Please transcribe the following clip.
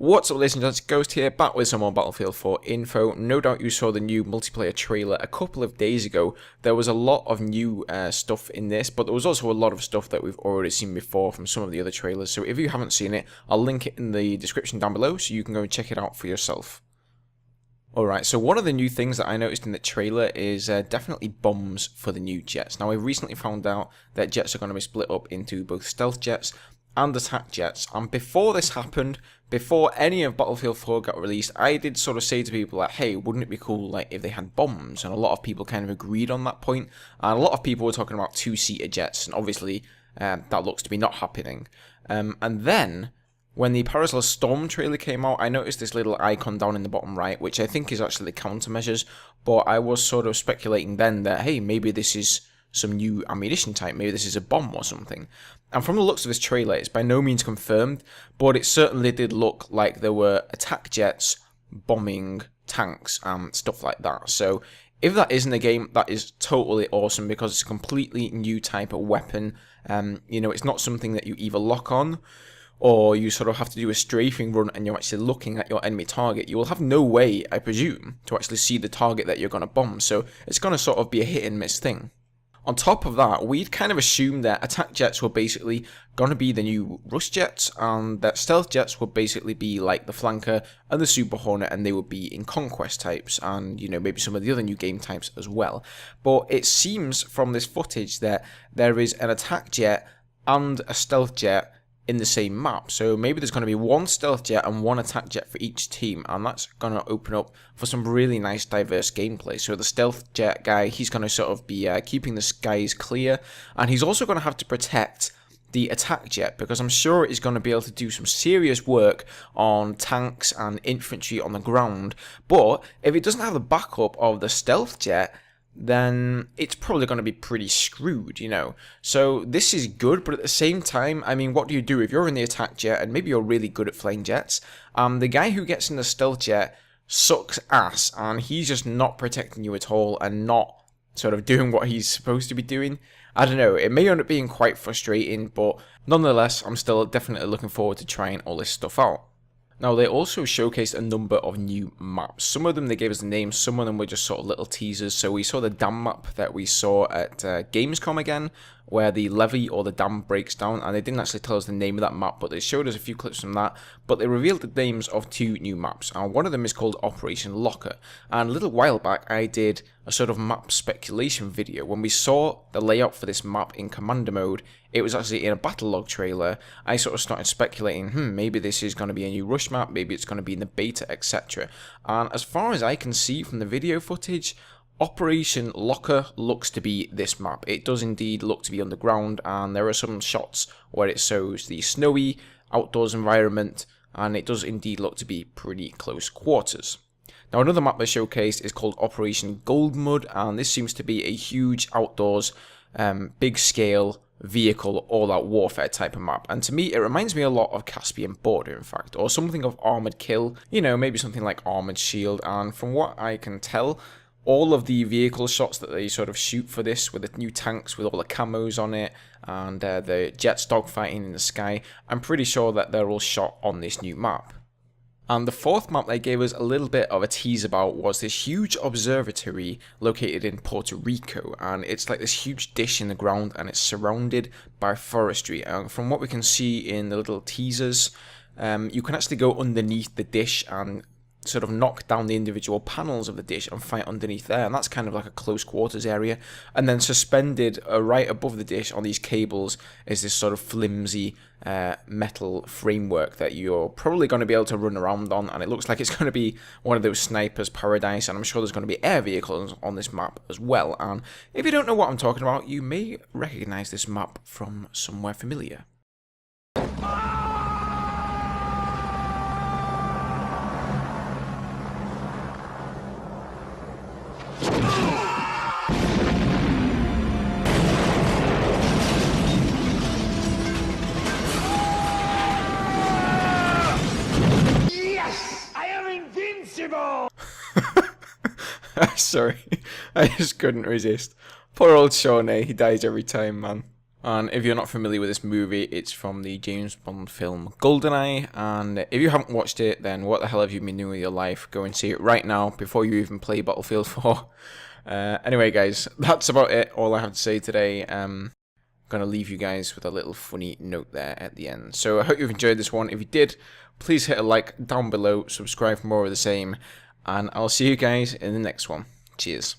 What's up, ladies and gents, Ghost here, back with some more Battlefield 4 info. No doubt you saw the new multiplayer trailer a couple of days ago. There was a lot of new stuff in this, but there was also a lot of stuff that we've already seen before from some of the other trailers. So if you haven't seen it, I'll link it in the description down below so you can go and check it out for yourself. Alright, so one of the new things that I noticed in the trailer is definitely bombs for the new jets. Now, we recently found out that jets are going to be split up into both stealth jets and attack jets, and before this happened, before any of Battlefield 4 got released, I did sort of say to people like, hey, wouldn't it be cool like if they had bombs? And a lot of people kind of agreed on that point, and a lot of people were talking about two-seater jets, and obviously that looks to be not happening. And then, when the Parasol Storm trailer came out, I noticed this little icon down in the bottom right, which I think is actually countermeasures, but I was sort of speculating then that, hey, maybe this is some new ammunition type, maybe this is a bomb or something. And from the looks of this trailer, it's by no means confirmed, but it certainly did look like there were attack jets bombing tanks and stuff like that. So if that is in the game, that is totally awesome because it's a completely new type of weapon. You know, it's not something that you either lock on or you sort of have to do a strafing run and you're actually looking at your enemy target. You will have no way, I presume, to actually see the target that you're going to bomb. So it's going to sort of be a hit and miss thing. On top of that, we'd kind of assumed that attack jets were basically going to be the new rush jets, and that stealth jets would basically be like the flanker and the Super Hornet, and they would be in conquest types, and you know, maybe some of the other new game types as well. But it seems from this footage that there is an attack jet and a stealth jet in the same map, so maybe there's going to be one stealth jet and one attack jet for each team, and that's going to open up for some really nice diverse gameplay. So the stealth jet guy, he's going to sort of be keeping the skies clear, and he's also going to have to protect the attack jet, because I'm sure he's going to be able to do some serious work on tanks and infantry on the ground. But if it doesn't have the backup of the stealth jet, then it's probably going to be pretty screwed, you know. So this is good, but at the same time, I mean, what do you do if you're in the attack jet and maybe you're really good at flying jets? The guy who gets in the stealth jet sucks ass, and he's just not protecting you at all and not sort of doing what he's supposed to be doing. I don't know, it may end up being quite frustrating, but nonetheless, I'm still definitely looking forward to trying all this stuff out. Now, they also showcased a number of new maps. Some of them they gave us the names, some of them were just sort of little teasers. So we saw the dam map that we saw at Gamescom again, where the levee or the dam breaks down, and they didn't actually tell us the name of that map, but they showed us a few clips from that. But they revealed the names of two new maps, and one of them is called Operation Locker. And a little while back, I did a sort of map speculation video. When we saw the layout for this map in Commander mode, it was actually in a battle log trailer. I sort of started speculating, maybe this is going to be a new rush map, maybe it's going to be in the beta, etc. And as far as I can see from the video footage, Operation Locker looks to be this map. It does indeed look to be underground, and there are some shots where it shows the snowy outdoors environment, and it does indeed look to be pretty close quarters. Now, another map they showcased is called Operation Goldmud, and this seems to be a huge outdoors, big scale vehicle all-out warfare type of map, and to me it reminds me a lot of Caspian Border, in fact, or something of Armored Kill, you know, maybe something like Armored Shield. And from what I can tell, all of the vehicle shots that they sort of shoot for this, with the new tanks with all the camos on it, and the jets dogfighting in the sky, I'm pretty sure that they're all shot on this new map. And the fourth map they gave us a little bit of a tease about was this huge observatory located in Puerto Rico, and it's like this huge dish in the ground, and it's surrounded by forestry. And from what we can see in the little teasers, you can actually go underneath the dish and sort of knock down the individual panels of the dish and fight underneath there, and that's kind of like a close quarters area. And then suspended right above the dish on these cables is this sort of flimsy metal framework that you're probably going to be able to run around on, and it looks like it's going to be one of those snipers' paradise, and I'm sure there's going to be air vehicles on this map as well. And if you don't know what I'm talking about, you may recognize this map from somewhere familiar. Sorry, I just couldn't resist. Poor old Shawnee, he dies every time, man. And if you're not familiar with this movie, it's from the James Bond film GoldenEye. And if you haven't watched it, then what the hell have you been doing with your life? Go and see it right now before you even play Battlefield 4. Anyway, guys, that's about it. All I have to say today. I'm going to leave you guys with a little funny note there at the end. So I hope you've enjoyed this one. If you did, please hit a like down below, subscribe for more of the same, and I'll see you guys in the next one. Cheers.